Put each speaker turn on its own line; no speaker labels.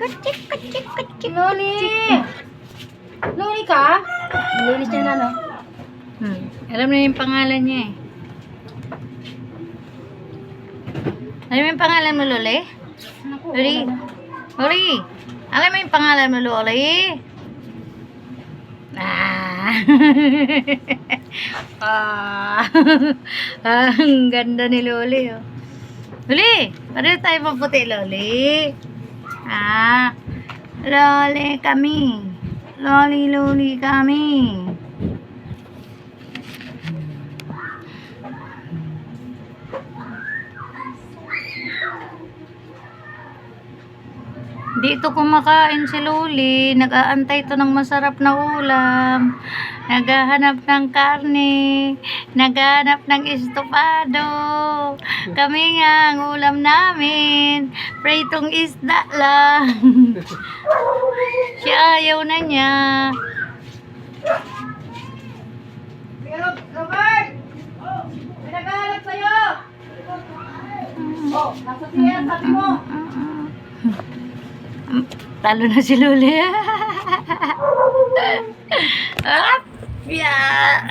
Kuchik, kuchik, kuchik.
Loli! Loli ka? Loli siya na, no?
Alam na yung pangalan niya eh. Alam mo yung pangalan mo, Loli?
Naku,
Loli?
wala na.
Loli? Alam mo yung pangalan mo, Loli? Ah. Ang ganda ni Loli, oh. Loli, paano tayo maputi, Loli? Loli kami. Loli kami. Dito kumakain si Loli. Nag-aantay to ng masarap na ulam. Naghahanap ng karne. Naghahanap ng estofado. Kami nga, ang ulam namin. Pritong isda lang. Siya ayaw na niya.
Robert! May naghahanap sa'yo! Oh, nasa siya, sabi mo!
Talo na si Loli. Ah, yeah.